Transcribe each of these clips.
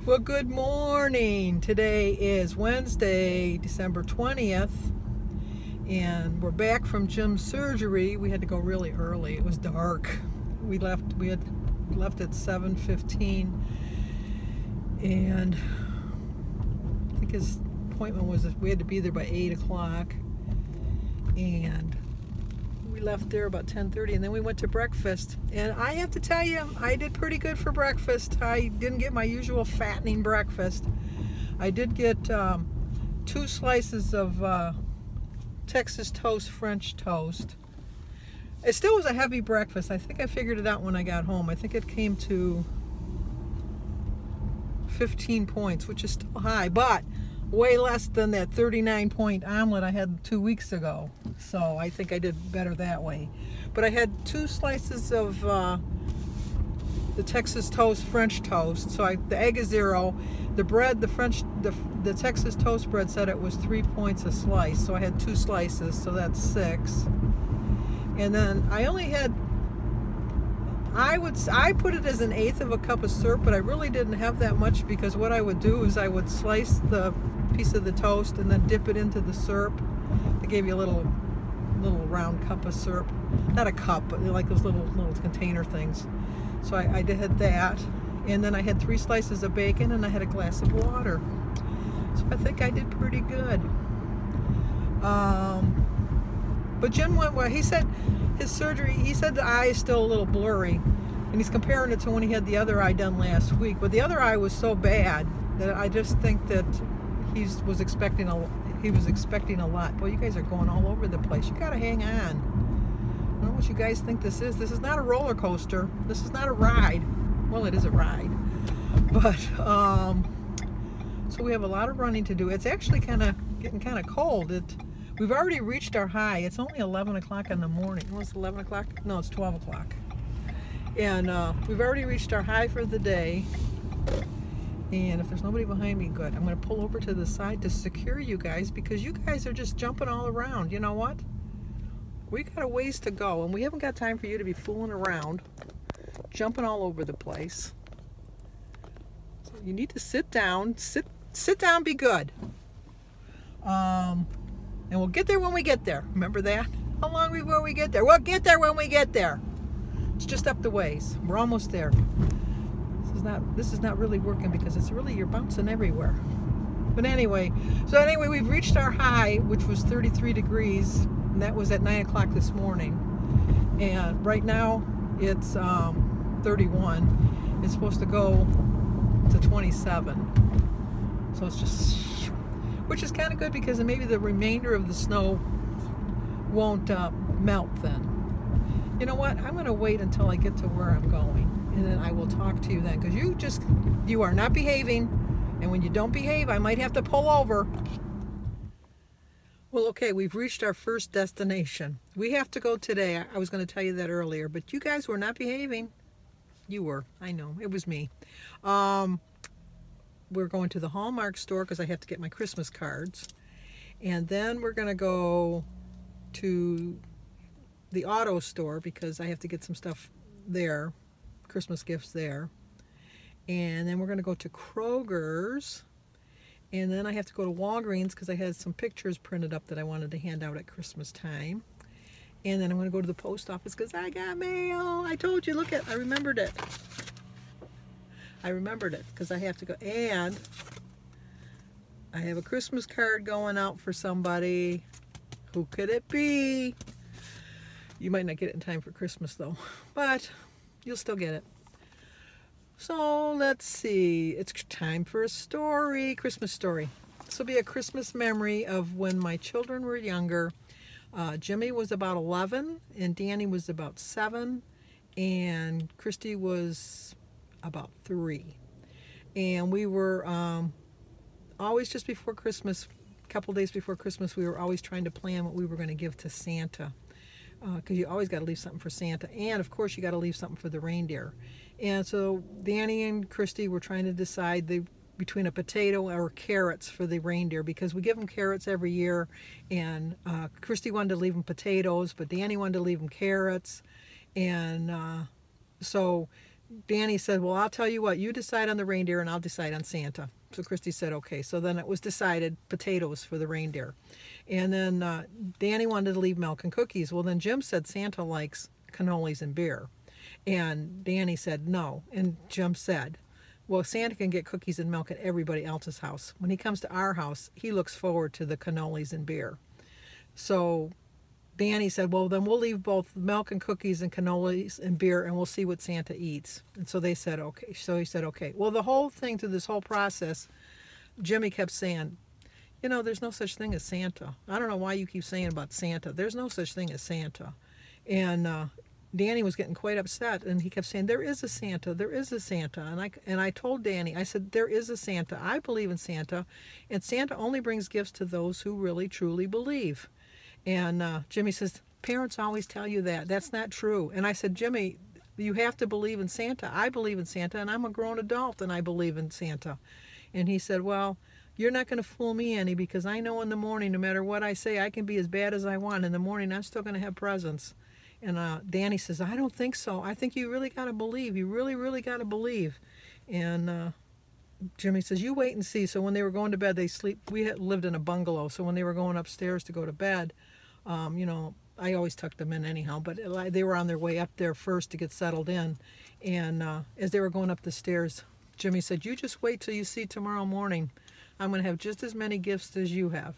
Well, good morning. Today is Wednesday, December 20th, and we're back from Jim's surgery. We had to go really early. It was dark. We had left at 7:15, and I think his appointment was we had to be there by 8 o'clock, and we left there about 10:30, and then we went to breakfast. And I have to tell you, I did pretty good for breakfast. I didn't get my usual fattening breakfast. I did get 2 slices of Texas toast, French toast. It still was a heavy breakfast. I think I figured it out when I got home. I think it came to 15 points, which is still high, but way less than that 39-point omelet I had 2 weeks ago. So I think I did better that way. But I had 2 slices of the Texas toast, French toast. So the egg is 0. The bread, the Texas toast bread said it was 3 points a slice. So I had 2 slices, so that's 6. And then I only had, I put it as 1/8 of a cup of syrup, but I really didn't have that much, because what I would do is I would slice the piece of the toast and then dip it into the syrup. They gave you a little round cup of syrup, not a cup, but like those little container things. So I did that, and then I had 3 slices of bacon, and I had a glass of water. So I think I did pretty good. But Jim went well. He said his surgery, he said the eye is still a little blurry, and he's comparing it to when he had the other eye done last week. But the other eye was so bad that I just think that he was expecting a lot. Boy, you guys are going all over the place. You gotta hang on. I don't know what you guys think this is. This is not a roller coaster. This is not a ride. Well, it is a ride, but so we have a lot of running to do. It's actually getting kind of cold. We've already reached our high. It's only 11 o'clock in the morning. Well, it's 11 o'clock? No, it's 12 o'clock. And we've already reached our high for the day. And if there's nobody behind me, good. I'm going to pull over to the side to secure you guys, because you guys are just jumping all around. You know what? We got a ways to go, and we haven't got time for you to be fooling around, jumping all over the place. So you need to sit down. Sit down, be good. And we'll get there when we get there. Remember that? How long before we get there? We'll get there when we get there. It's just up the ways. We're almost there. This is not really working, because it's really, you're bouncing everywhere. But anyway, we've reached our high, which was 33 degrees, and that was at 9 o'clock this morning. And right now it's 31. It's supposed to go to 27. So it's just, which is kind of good, because maybe the remainder of the snow won't melt then. You know what? I'm going to wait until I get to where I'm going, and then I will talk to you then, because you are not behaving, and when you don't behave, I might have to pull over. Well, okay, we've reached our first destination. We have to go today. I was going to tell you that earlier, but you guys were not behaving. You were. I know. It was me. We're going to the Hallmark store, because I have to get my Christmas cards. And then we're going to go to the auto store, because I have to get some stuff there, Christmas gifts there. And then we're going to go to Kroger's. And then I have to go to Walgreens, because I had some pictures printed up that I wanted to hand out at Christmas time. And then I'm going to go to the post office, because I got mail. I told you, look I remembered it. I remembered it, because I have to go. And I have a Christmas card going out for somebody. Who could it be? You might not get it in time for Christmas, though, but you'll still get it. So let's see. It's time for a story, Christmas story. This will be a Christmas memory of when my children were younger. Jimmy was about 11, and Danny was about 7, and Christy was about 3. And we were always, just before Christmas, a couple days before Christmas, we were always trying to plan what we were going to give to Santa, because you always got to leave something for Santa, and of course you got to leave something for the reindeer. And so Danny and Christy were trying to decide between a potato or carrots for the reindeer, because we give them carrots every year, and Christy wanted to leave them potatoes, but Danny wanted to leave them carrots. And so Danny said, well, I'll tell you what, you decide on the reindeer and I'll decide on Santa. So Christy said, okay. So then it was decided potatoes for the reindeer. And then Danny wanted to leave milk and cookies. Well, then Jim said Santa likes cannolis and beer. And Danny said no. And Jim said, well, Santa can get cookies and milk at everybody else's house. When he comes to our house, he looks forward to the cannolis and beer. So Danny said, well, then we'll leave both milk and cookies and cannolis and beer, and we'll see what Santa eats. And so they said, okay. So he said, okay. Well, the whole thing through this whole process, Jimmy kept saying, you know, there's no such thing as Santa. I don't know why you keep saying about Santa. There's no such thing as Santa. And Danny was getting quite upset, and he kept saying, there is a Santa, there is a Santa. And I told Danny, I said, there is a Santa. I believe in Santa, and Santa only brings gifts to those who really, truly believe. And Jimmy says, parents always tell you that. That's not true. And I said, Jimmy, you have to believe in Santa. I believe in Santa, and I'm a grown adult, and I believe in Santa. And he said, well, you're not going to fool me any, because I know in the morning, no matter what I say, I can be as bad as I want. In the morning, I'm still going to have presents. And Danny says, I don't think so. I think you really got to believe. You really, really got to believe. And Jimmy says, you wait and see. So when they were going to bed, they sleep. We had lived in a bungalow. So when they were going upstairs to go to bed, you know, I always tucked them in anyhow. But they were on their way up there first to get settled in. And as they were going up the stairs, Jimmy said, you just wait till you see tomorrow morning. I'm going to have just as many gifts as you have.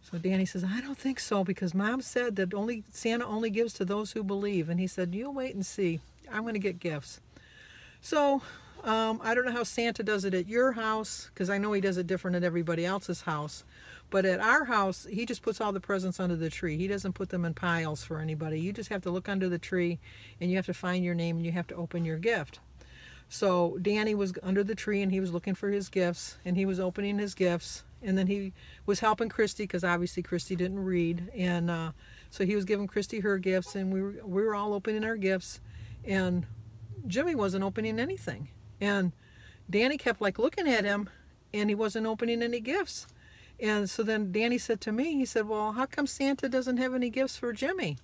So Danny says, I don't think so, because Mom said that Santa only gives to those who believe. And he said, you wait and see. I'm going to get gifts. So I don't know how Santa does it at your house, because I know he does it different at everybody else's house. But at our house, he just puts all the presents under the tree. He doesn't put them in piles for anybody. You just have to look under the tree, and you have to find your name, and you have to open your gift. So Danny was under the tree, and he was looking for his gifts, and he was opening his gifts. And then he was helping Christy, because obviously Christy didn't read. And so he was giving Christy her gifts, and we were all opening our gifts. And Jimmy wasn't opening anything. And Danny kept like looking at him, and he wasn't opening any gifts. And so then Danny said to me, he said, well, how come Santa doesn't have any gifts for Jimmy?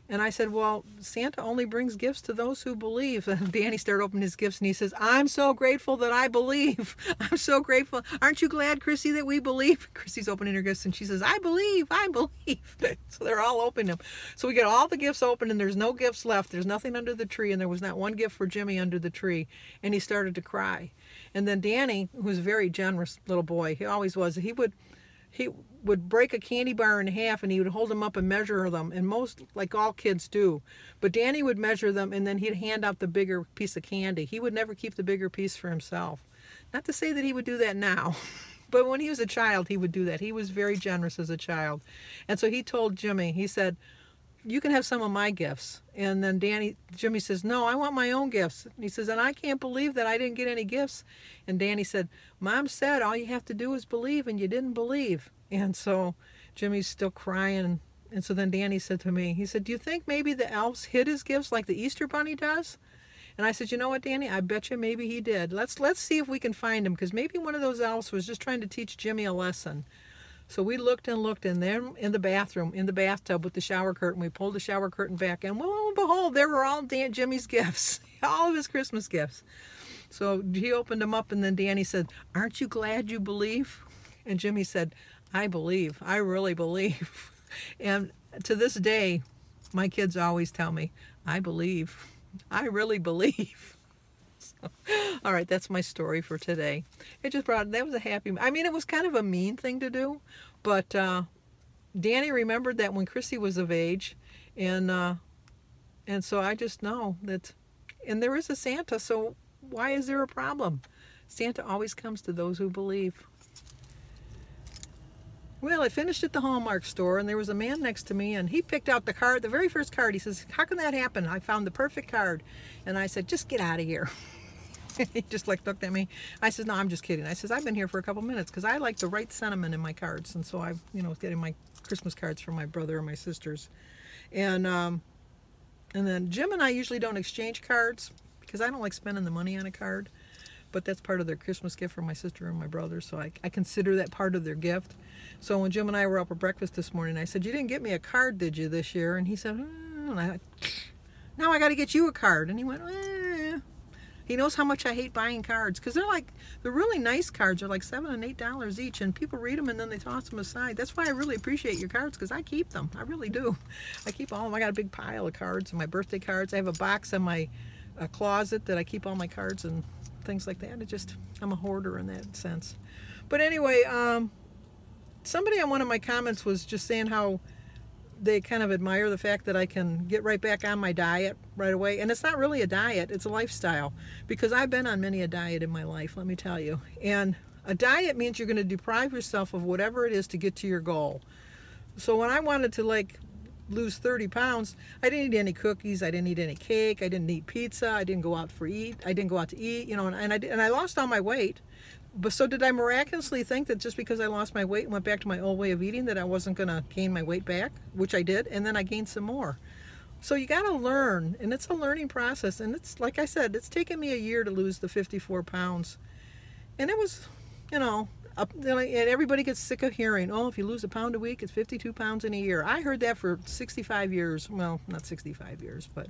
And I said, well, Santa only brings gifts to those who believe. And Danny started opening his gifts, and he says, I'm so grateful that I believe. I'm so grateful. Aren't you glad, Chrissy, that we believe? Chrissy's opening her gifts, and she says, I believe, I believe. So they're all opening them. So we get all the gifts open, and there's no gifts left. There's nothing under the tree, and there was not one gift for Jimmy under the tree. And he started to cry. And then Danny, who was a very generous little boy, he always was, he would break a candy bar in half, and he would hold them up and measure them, and most, like all kids do. But Danny would measure them, and then he'd hand out the bigger piece of candy. He would never keep the bigger piece for himself. Not to say that he would do that now, but when he was a child, he would do that. He was very generous as a child. And so he told Jimmy, he said, you can have some of my gifts. And then Jimmy says, no, I want my own gifts. And he says, and I can't believe that I didn't get any gifts. And Danny said, Mom said all you have to do is believe, and you didn't believe. And so Jimmy's still crying. And so then Danny said to me, he said, do you think maybe the elves hid his gifts like the Easter Bunny does? And I said, you know what, Danny, I bet you maybe he did. Let's see if we can find him, because maybe one of those elves was just trying to teach Jimmy a lesson. So we looked and looked, and then in the bathroom, in the bathtub with the shower curtain, we pulled the shower curtain back, and lo and behold, there were all Jimmy's gifts, all of his Christmas gifts. So he opened them up, and then Danny said, aren't you glad you believe? And Jimmy said, I believe. I really believe. And to this day, my kids always tell me, I believe. I really believe. So, all right, that's my story for today. That was a happy, I mean, it was kind of a mean thing to do, but Danny remembered that when Chrissy was of age, and so I just know that, and there is a Santa, so why is there a problem? Santa always comes to those who believe. Well, I finished at the Hallmark store, and there was a man next to me, and he picked out the card, the very first card. He says, how can that happen? I found the perfect card. And I said, just get out of here. He just like looked at me. I said, no, I'm just kidding. I says, I've been here for a couple minutes, because I like the right sentiment in my cards. And so I, was getting my Christmas cards from my brother and my sisters. And then Jim and I usually don't exchange cards, because I don't like spending the money on a card. But that's part of their Christmas gift for my sister and my brother, so I consider that part of their gift. So when Jim and I were up at breakfast this morning, I said, you didn't get me a card, did you, this year? And he said, now I got to get you a card. And he went, He knows how much I hate buying cards, because they're really nice cards. They're like $7 and $8 each, and people read them and then they toss them aside. That's why I really appreciate your cards, because I keep them. I really do. I keep all of them. I got a big pile of cards and my birthday cards. I have a box in my closet that I keep all my cards and things like that. I'm a hoarder in that sense. But anyway, somebody on one of my comments was just saying how they kind of admire the fact that I can get right back on my diet right away. And it's not really a diet, it's a lifestyle. Because I've been on many a diet in my life, let me tell you. And a diet means you're going to deprive yourself of whatever it is to get to your goal. So when I wanted to lose 30 pounds, I didn't eat any cookies, I didn't eat any cake, I didn't eat pizza, I didn't go out to eat, you know, and I lost all my weight. But so did I miraculously think that just because I lost my weight and went back to my old way of eating that I wasn't going to gain my weight back, which I did, and then I gained some more. So you got to learn, and it's a learning process, and it's, like I said, it's taken me a year to lose the 54 pounds. And it was, you know, and everybody gets sick of hearing, oh, if you lose a pound a week, it's 52 pounds in a year. I heard that for 65 years. Well, not 65 years, but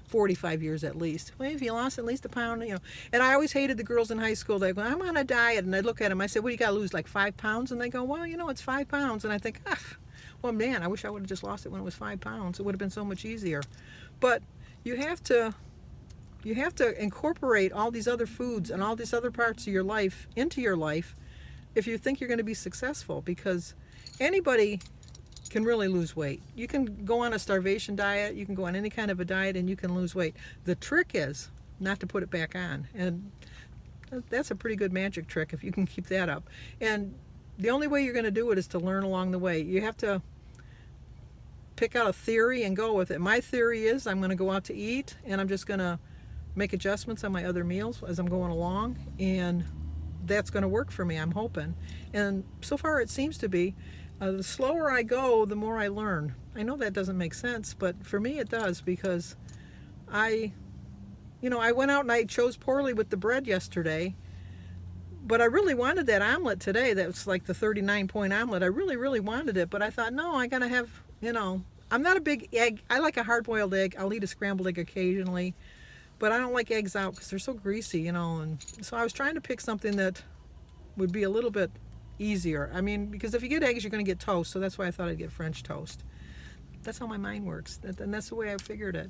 45 years at least. Well, if you lost at least a pound, you know. And I always hated the girls in high school. They go, I'm on a diet. And I'd look at them. I said, well, you got to lose like 5 pounds. And they go, well, you know, it's 5 pounds. And I think, well, man, I wish I would have just lost it when it was 5 pounds. It would have been so much easier. But you have to incorporate all these other foods and all these other parts of your life into your life if you think you're going to be successful, because anybody can really lose weight. You can go on a starvation diet, you can go on any kind of a diet, and you can lose weight. The trick is not to put it back on, and that's a pretty good magic trick if you can keep that up. And the only way you're going to do it is to learn along the way. You have to pick out a theory and go with it. My theory is I'm going to go out to eat, and I'm just going to make adjustments on my other meals as I'm going along, and that's going to work for me, I'm hoping. And so far it seems to be. The slower I go, the more I learn. I know that doesn't make sense, but for me it does, because I went out and I chose poorly with the bread yesterday, but I really wanted that omelet today. That was like the 39-point omelet. I really, really wanted it, but I thought, no, I gotta have, you know, I'm not a big egg. I like a hard-boiled egg. I'll eat a scrambled egg occasionally, but I don't like eggs out because they're so greasy, you know. And so I was trying to pick something that would be a little bit easier. I mean, because if you get eggs, you're going to get toast, so that's why I thought I'd get French toast. That's how my mind works, and that's the way I figured it.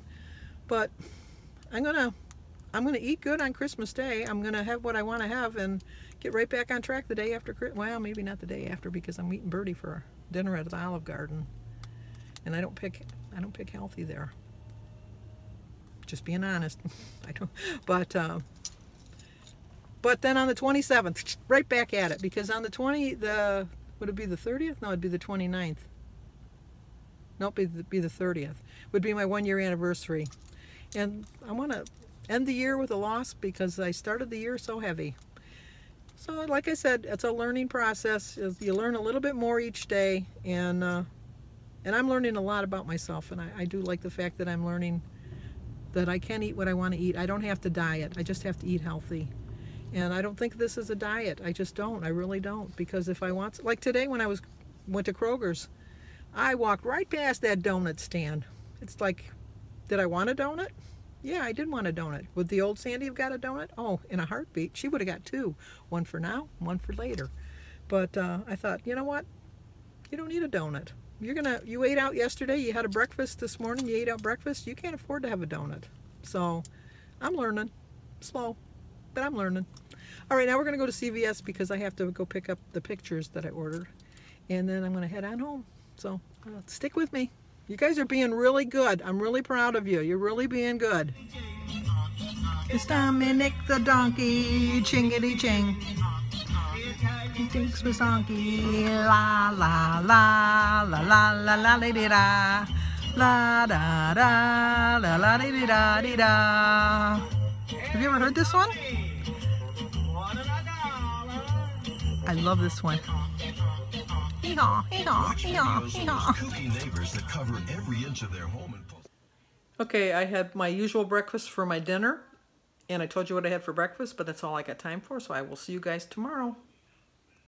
But I'm gonna eat good on Christmas Day. I'm gonna have what I want to have and get right back on track the day after. Well, maybe not the day after, because I'm meeting Bertie for dinner at the Olive Garden, and I don't pick healthy there. Just being honest, I don't. But then on the 27th, right back at it, because on the would it be the 30th? No, it'd be the 29th. Nope, it'd be the 30th. Would be my 1-year anniversary. And I want to end the year with a loss because I started the year so heavy. So like I said, it's a learning process. You learn a little bit more each day, and I'm learning a lot about myself, and I do like the fact that I'm learning that I can eat what I want to eat. I don't have to diet. I just have to eat healthy. And I don't think this is a diet. I just don't. I really don't. Because if I want, like today when I went to Kroger's, I walked right past that donut stand. It's like, did I want a donut? Yeah, I did want a donut. Would the old Sandy have got a donut? Oh, in a heartbeat. She would have got 2. One for now, one for later. But I thought, you know what? You don't need a donut. You ate out yesterday. You had a breakfast this morning. You ate out breakfast. You can't afford to have a donut. So I'm learning. Slow, but I'm learning. All right, now we're going to go to CVS because I have to go pick up the pictures that I ordered. And then I'm going to head on home. So stick with me. You guys are being really good. I'm really proud of you. You're really being good. It's Dominic the donkey, chingity ching. He thinks Miss Donkey, la la la la la la la la da la da da la la da da da. Have you ever heard this one? I love this one. Hee-haw, hee-haw, hee-haw, hee-haw. Okay, I had my usual breakfast for my dinner, and I told you what I had for breakfast, but that's all I got time for, so I will see you guys tomorrow.